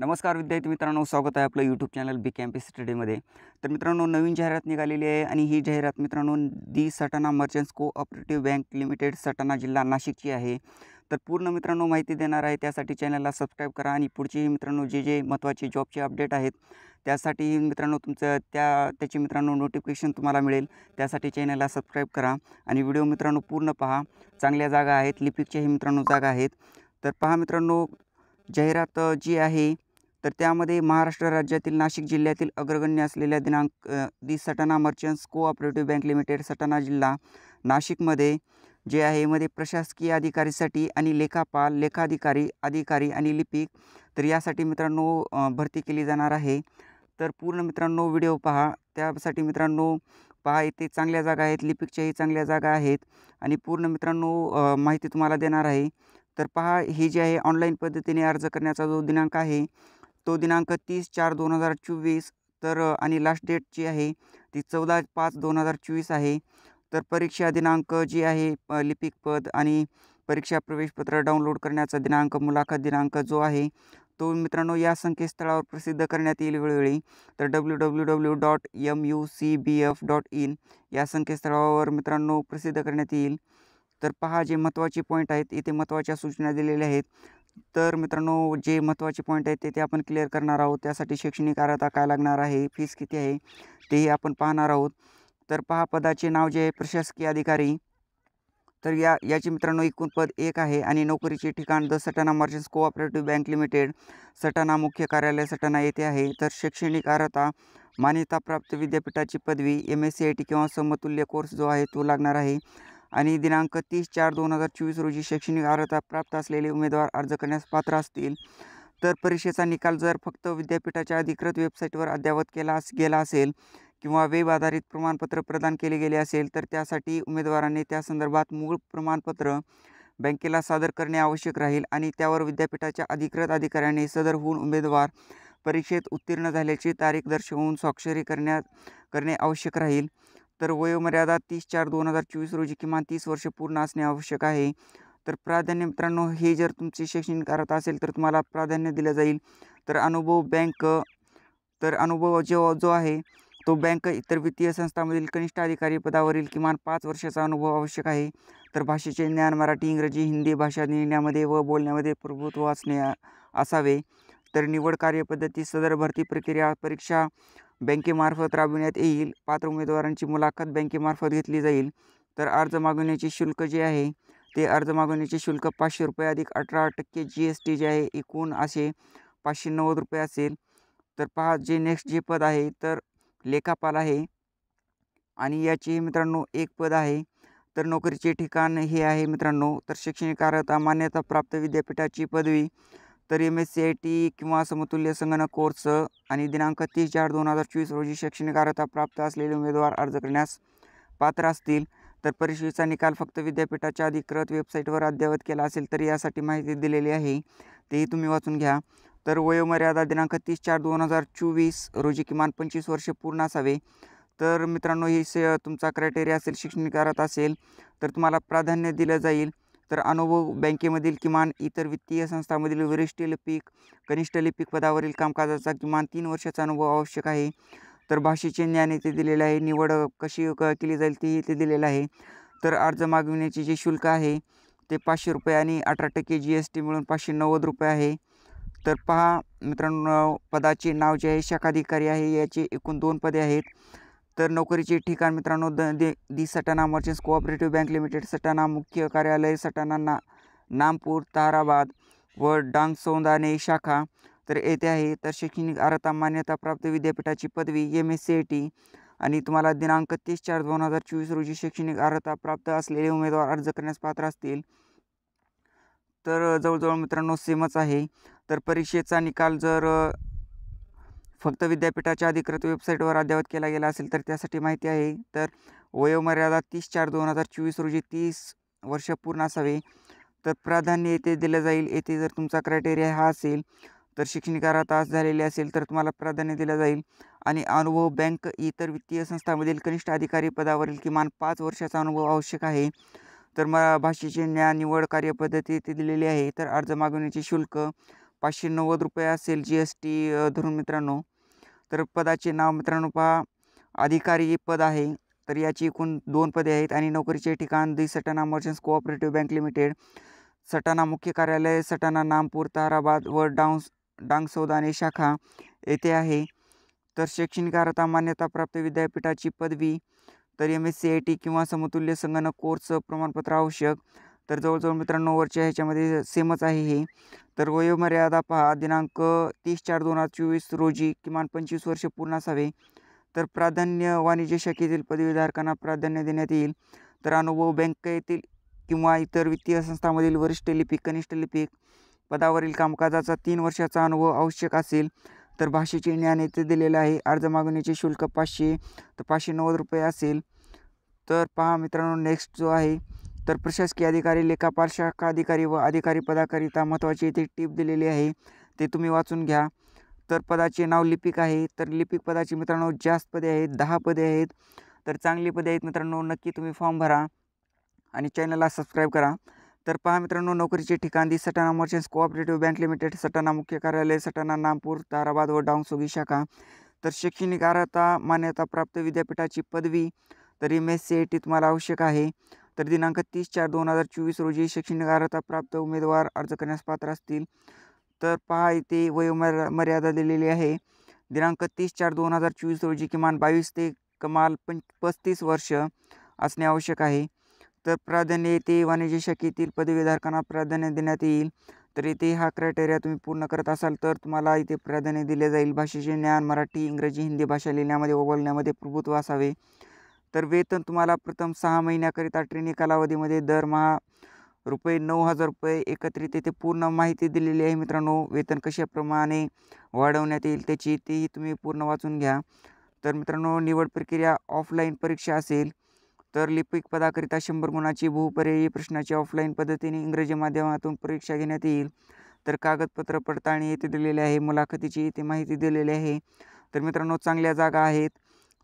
नमस्कार विद्यार्थी मित्रांनो, स्वागत आहे आपलं यूट्यूब चॅनल बी कॅम्पस स्टडीमध्ये। तर मित्रांनो, नवीन जाहिरात निघालेली आहे आणि ही जाहिरात मित्रांनो the Satana merchants cooperative bank limited Satana जिल्हा नाशिकची आहे। तर पूर्ण मित्रांनो माहिती देणार आहे, त्यासाठी चॅनलला सबस्क्राईब करा आणि पुढचे मित्रांनो जे महत्त्वाचे जॉबचे अपडेट आहेत त्यासाठी मित्रांनो तुमचं त्याची मित्रांनो नोटिफिकेशन तुम्हाला मिळेल, त्यासाठी चॅनलला सबस्क्राईब करा आणि व्हिडिओ मित्रांनो पूर्ण पहा। चांगल्या जागा आहेत, लिपिकच्याही मित्रांनो जागा आहेत। तर पहा मित्रांनो, जाहिरात जी आहे तर त्यामध्ये महाराष्ट्र राज्यातील नाशिक जिल्ह्यातील अग्रगण्य असलेल्या the Satana merchants cooperative bank limited Satana जिल्हा नाशिकमध्ये जे आहे मध्ये प्रशासकीय अधिकारीसाठी आणि लेखापाल, लेखाधिकारी, अधिकारी आणि लिपिक, तर यासाठी मित्रांनो भरती केली जाणार आहे। तर पूर्ण मित्रांनो व्हिडिओ पहा। त्यासाठी मित्रांनो पहा, इथे चांगल्या जागा आहेत, लिपिकच्याही चांगल्या जागा आहेत आणि पूर्ण मित्रांनो माहिती तुम्हाला देणार आहे। तर पहा, ही जी आहे ऑनलाईन पद्धतीने अर्ज करण्याचा जो दिनांक आहे तो दिनांक 30/4/2024 तर आणि लास्ट डेट जी आहे ती 14/5/2024 आहे। तर परीक्षा दिनांक जी आहे लिपिक पद आणि परीक्षा प्रवेशपत्र डाउनलोड करण्याचा दिनांक, मुलाखत दिनांक जो आहे तो मित्रांनो या संकेतस्थळावर प्रसिद्ध करण्यात येईल वेळोवेळी। तर www.mucbf.in या संकेतस्थळावर मित्रांनो प्रसिद्ध करण्यात येईल। तर पहा, जे महत्त्वाचे पॉईंट आहेत इथे महत्त्वाच्या सूचना दिलेल्या आहेत। तर मित्रांनो जे महत्त्वाचे पॉईंट आहेत ते आपण क्लिअर करणार आहोत। त्यासाठी शैक्षणिक अर्हता काय लागणार आहे, फीस किती आहे तेही आपण पाहणार आहोत। तर पहा, पदाचे नाव जे आहे प्रशासकीय अधिकारी, तर याची मित्रांनो एकूण पद एक आहे आणि नोकरीचे ठिकाण the Satana merchants cooperative bank limited Satana, मुख्य कार्यालय सटाणा येथे आहे। तर शैक्षणिक अर्हता मान्यताप्राप्त विद्यापीठाची पदवी, MSc किंवा समतुल्य कोर्स जो आहे तो लागणार आहे आणि दिनांक 30/4/2024 रोजी शैक्षणिक अर्हता प्राप्त असलेले उमेदवार अर्ज करण्यास पात्र असतील। तर परीक्षेचा निकाल जर फक्त विद्यापीठाच्या अधिकृत वेबसाईटवर अद्ययावत गेला असेल किंवा वेब आधारित प्रमाणपत्र प्रदान केले गेले असेल तर त्यासाठी उमेदवारांनी त्या संदर्भात मूळ प्रमाणपत्र बँकेला सादर करणे आवश्यक राहील आणि त्यावर विद्यापीठाच्या अधिकृत अधिकाऱ्याने सदरहून उमेदवार परीक्षेत उत्तीर्ण झाल्याची तारीख दर्शवून स्वाक्षरी करणे आवश्यक राहील। तर वयोमर्यादा 30/4/2024 रोजी किमान 30 वर्ष पूर्ण असणे आवश्यक आहे। तर प्राधान्य मित्रांनो, हे जर तुमची शैक्षणिक अर्हता असेल तर तुम्हाला प्राधान्य दिलं जाईल। तर अनुभव जो आहे तो बँक इतर वित्तीय संस्थांमधील कनिष्ठ अधिकारी पदावरील किमान 5 वर्षाचा अनुभव आवश्यक आहे। तर भाषेचे ज्ञान मराठी, इंग्रजी, हिंदी भाषा लिहिण्यामध्ये व बोलण्यामध्ये प्रभुत्व असावे। तर निवड कार्यपद्धती, सदर भरती प्रक्रिया परीक्षा बँकेमार्फत राबविण्यात येईल। पात्र उमेदवारांची मुलाखत बँकेमार्फत घेतली जाईल। तर अर्ज मागवण्याचे शुल्क जे आहे ते अर्ज मागवण्याचे शुल्क ₹500 अधिक 18% GST जे आहे एकूण असे ₹590 असेल। तर पहा, जे पद आहे तर लेखापाल आहे आणि याचे मित्रांनो एक पद आहे। तर नोकरीचे ठिकाण हे आहे मित्रांनो, तर शैक्षणिक अर्हता मान्यताप्राप्त विद्यापीठाची पदवी, तर MSc किंवा समतुल्य संगणक कोर्स आणि दिनांक 30/4/2024 रोजी शैक्षणिक अर्हता प्राप्त असलेले उमेदवार अर्ज करण्यास पात्र असतील। तर परीक्षेचा निकाल फक्त विद्यापीठाच्या अधिकृत वेबसाईटवर अद्ययावत केला असेल तर यासाठी माहिती दिलेली आहे, तेही तुम्ही वाचून घ्या। तर वयोमर्यादा दिनांक 30/4/2024 रोजी किमान 25 वर्ष पूर्ण असावे। तर मित्रांनो तुमचा क्रायटेरिया असेल, शैक्षणिक अर्हता असेल तर तुम्हाला प्राधान्य दिलं जाईल। तर अनुभव बँकेमधील किमान इतर वित्तीय संस्थांमधील वरिष्ठ लिपिक, कनिष्ठ लिपिक पदावरील कामकाजाचा किमान 3 वर्षाचा अनुभव आवश्यक आहे। तर भाषेचे ज्ञान इथे दिलेले आहे, निवड कशी केली जाईल तेही इथे दिलेलं आहे। तर अर्ज मागविण्याचे जे शुल्क आहे ते ₹500 आणि 18% GST मिळून ₹590 आहे। तर पहा मित्रांनो, पदाचे नाव जे आहे शाखाधिकारी आहे, याचे एकूण 2 पदे आहेत। तर नोकरीचे ठिकाण मित्रांनो the Satana merchants cooperative bank limited Satana, मुख्य कार्यालय सटाणा, नामपूर, ताराबाद व डांगसौंदाने शाखा तर येथे आहे। तर शैक्षणिक अर्हता मान्यताप्राप्त विद्यापीठाची पदवी, MSc आणि तुम्हाला दिनांक 30/4/2024 रोजी शैक्षणिक अर्हता प्राप्त असलेले उमेदवार अर्ज करण्यास पात्र असतील। तर जवळजवळ मित्रांनो सेमच आहे। तर परीक्षेचा निकाल जर फक्त विद्यापीठाच्या अधिकृत वेबसाईटवर अद्ययावत केला गेला असेल तर त्यासाठी माहिती आहे। तर वयोमर्यादा 30/4/2024 रोजी 30 वर्ष पूर्ण असावे। तर प्राधान्य येथे दिलं जाईल। येथे जर तुमचा क्रायटेरिया हा असेल तर शैक्षणिक अर्हता झालेली असेल तर तुम्हाला प्राधान्य दिलं जाईल आणि अनुभव बँक इतर वित्तीय संस्थांमधील कनिष्ठ अधिकारी पदावरील किमान 5 वर्षाचा अनुभव आवश्यक आहे। तर भाषेचे ज्ञान, निवड कार्यपद्धती ते दिलेली आहे। तर अर्ज मागवण्याचे शुल्क ₹590 असेल GST धरून मित्रांनो. तर पदाचे नाव मित्रांनो पहा, अधिकारी पद आहे. तर याची एकूण 2 पदे आहेत आणि नोकरीचे ठिकाण the Satana merchants cooperative bank limited, Satana मुख्य कार्यालय सटाणा, नामपूर, ताराबाद व डांगसौदाने शाखा येथे आहे. तर शैक्षणिक अर्हता मान्यताप्राप्त विद्यापीठाची पदवी, तर MSc किंवा समतुल्य संगणक कोर्स प्रमाणपत्र आवश्यक. तर जवळजवळ मित्रांनो वरच्या ह्याच्यामध्ये सेमच आहे हे. तर वयोमर्यादा पहा, दिनांक 30/4/2024 रोजी किमान 25 वर्ष पूर्ण असावे. तर प्राधान्य वाणिज्य शाखेतील पदवीधारकांना प्राधान्य देण्यात येईल. तर अनुभव बँकेतील किंवा इतर वित्तीय संस्थांमधील वरिष्ठ लिपिक, कनिष्ठ लिपिक पदावरील कामकाजाचा 3 वर्षाचा अनुभव आवश्यक असेल. तर भाषेचे ज्ञान येथे दिलेलं आहे. अर्ज मागणीचे शुल्क 500 तर ₹590 असेल. तर पहा मित्रांनो नेक्स्ट जो आहे, तर प्रशासकीय अधिकारी, लेखापाल, शाखा अधिकारी व अधिकारी पदाकरिता महत्त्वाची इथे टीप दिलेली आहे, ते तुम्ही वाचून घ्या. तर पदाचे नाव लिपिक आहे. तर लिपिक पदाची मित्रांनो जास्त पदे आहेत, 10 पदे आहेत. तर चांगली पदे आहेत मित्रांनो. नक्की तुम्ही फॉर्म भरा आणि चॅनलला सबस्क्राईब करा. तर पहा मित्रांनो, नोकरीचे ठिकाण the Satana merchants cooperative bank limited, Satana मुख्य कार्यालय सटाणा, नामपूर, ताराबाद व डांगसोगी शाखा. तर शैक्षणिक अर्हता मान्यताप्राप्त विद्यापीठाची पदवी, तर MSc तुम्हाला आवश्यक आहे. तर दिनांक 30/4/2024 रोजी शैक्षणिक अर्हता प्राप्त उमेदवार अर्ज करण्यास पात्र असतील. तर पहा इथे वयोमर्यादा दिलेली आहे. दिनांक 30/4/2024 रोजी किमान 22 ते कमाल 35 वर्ष असणे आवश्यक आहे. तर प्राधान्य येथे वाणिज्य शाखेतील पदवीधारकांना प्राधान्य देण्यात येईल. तर इथे हा क्रायटेरिया तुम्ही पूर्ण करत असाल तर तुम्हाला इथे प्राधान्य दिले जाईल. भाषेचे ज्ञान मराठी, इंग्रजी, हिंदी भाषा लिहिण्यामध्ये व बोलण्यामध्ये प्रभुत्व असावे. तर वेतन तुम्हाला प्रथम 6 महिन्याकरिता ट्रेनिंग कालावधीमध्ये दरमहा ₹9,000 एकत्रित येथे पूर्ण माहिती दिलेली आहे मित्रांनो. वेतन कशाप्रमाणे वाढवण्यात येईल त्याची तेही तुम्ही पूर्ण वाचून घ्या. तर मित्रांनो निवड प्रक्रिया ऑफलाईन परीक्षा असेल. तर लिपिक पदाकरिता 100 गुणाची बहुपर्यायी प्रश्नाची ऑफलाईन पद्धतीने इंग्रजी माध्यमातून परीक्षा घेण्यात येईल. तर कागदपत्र पडताळणी येथे दिलेली आहे. मुलाखतीची इथे माहिती दिलेली आहे. तर मित्रांनो चांगल्या जागा आहेत.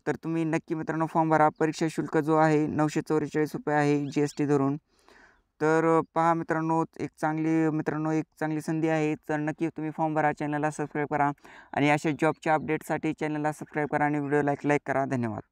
तर तुम्ही नक्की मित्रांनो फॉर्म भरा. परीक्षा शुल्क जो आहे ₹944 आहे GST धरून. तर पहा मित्रांनो एक चांगली संधी आहे. तर नक्की तुम्ही फॉर्म भरा, चॅनलला सबस्क्राईब करा आणि अशा जॉबच्या अपडेटसाठी चॅनलला सबस्क्राईब करा आणि व्हिडिओला लाईक करा. धन्यवाद.